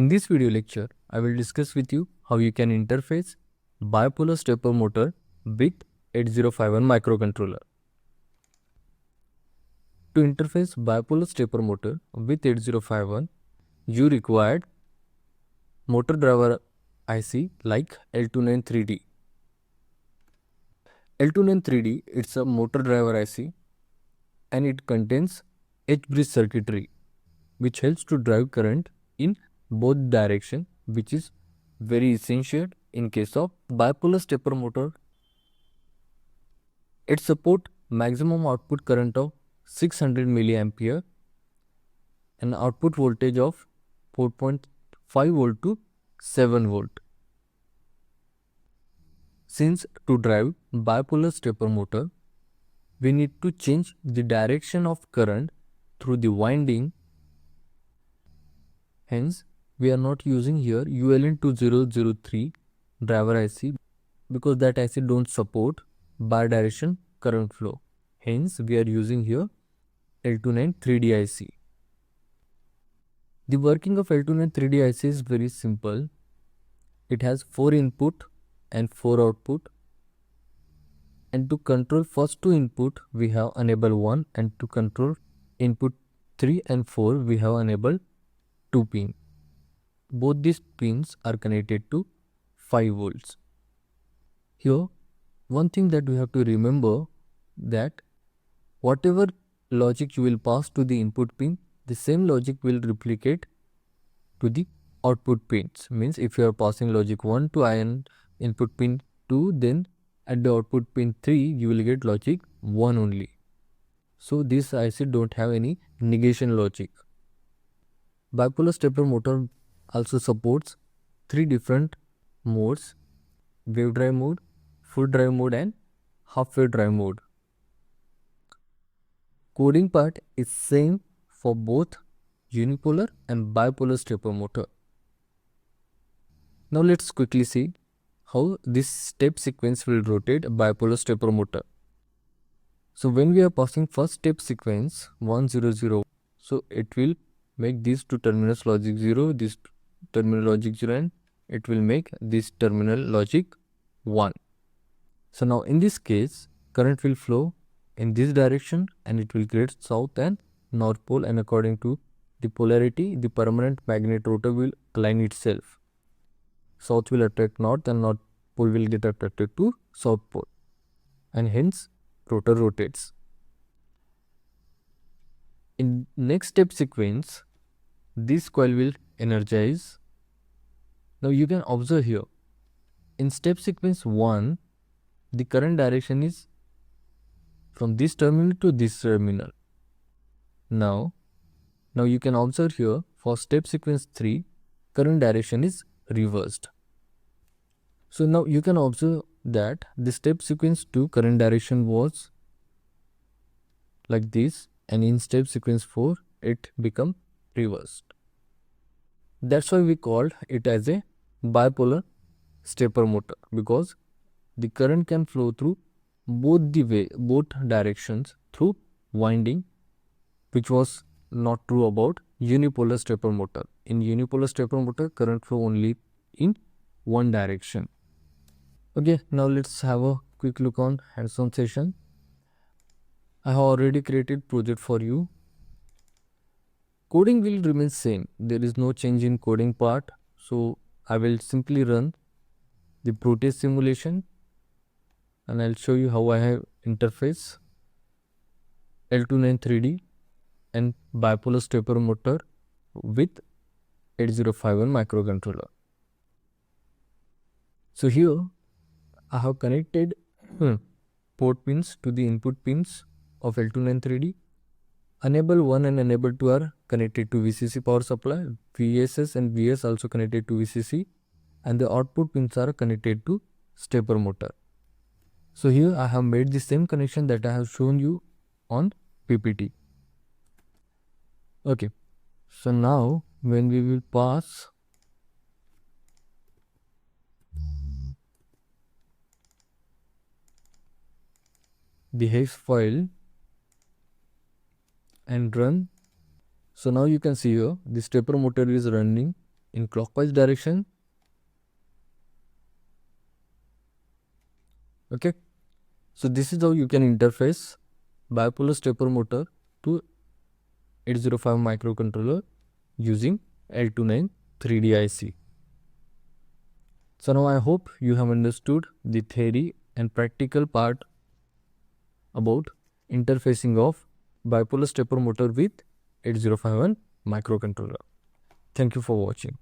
In this video lecture, I will discuss with you how you can interface Bipolar Stepper Motor with 8051 microcontroller. To interface Bipolar Stepper Motor with 8051, you required motor driver IC like L293D. L293D it's a motor driver IC and it contains H-bridge circuitry which helps to drive current in both direction, which is very essential in case of bipolar stepper motor. It support maximum output current of 600 milliampere and output voltage of 4.5 volt to 7 volt. Since to drive bipolar stepper motor, we need to change the direction of current through the winding. Hence, we are not using here ULN2003 driver IC because that IC don't support bidirectional current flow. Hence, we are using here L293D IC. The working of L293D IC is very simple. It has 4 input and 4 output. And to control first 2 input, we have enable 1, and to control input 3 and 4, we have enable 2 pin. Both these pins are connected to 5 volts. Here, one thing that we have to remember that whatever logic you will pass to the input pin, the same logic will replicate to the output pins. Means if you are passing logic 1 to input pin 2, then at the output pin 3, you will get logic 1 only. So this IC don't have any negation logic. Bipolar stepper motor also supports 3 different modes: wave drive mode, full drive mode and half wave drive mode. Coding part is same for both unipolar and bipolar stepper motor. Now let's quickly see how this step sequence will rotate a bipolar stepper motor. So when we are passing first step sequence 1 0 0, so it will make these 2 terminals logic 0, this terminal logic 0, and it will make this terminal logic 1. So now in this case, current will flow in this direction and it will create south and north pole, and according to the polarity, the permanent magnet rotor will align itself. South will attract north and north pole will get attracted to south pole, and hence rotor rotates. In next step sequence, this coil will energize. Now you can observe here, in step sequence 1, the current direction is from this terminal to this terminal. Now you can observe here, for step sequence 3, current direction is reversed. So now you can observe that the step sequence 2 current direction was like this, and in step sequence 4 it become reversed. That's why we called it as a bipolar stepper motor, because the current can flow through both directions through winding, which was not true about unipolar stepper motor. In unipolar stepper motor, current flow only in one direction. Okay, now let's have a quick look on hands-on session. I have already created project for you. Coding will remain same. There is no change in coding part. So I will simply run the Proteus simulation and I'll show you how I have interface L293D and bipolar stepper motor with 8051 microcontroller. So here I have connected port pins to the input pins of L293D. Enable 1 and enable 2 are connected to VCC power supply. VSS and VS also connected to VCC, and the output pins are connected to stepper motor. So here I have made the same connection that I have shown you on PPT. Okay, so now when we will pass the hex file and run, so now you can see here the stepper motor is running in clockwise direction. Okay, so this is how you can interface bipolar stepper motor to 805 microcontroller using L293D IC. So now I hope you have understood the theory and practical part about interfacing of bipolar stepper motor with 8051 microcontroller. Thank you for watching.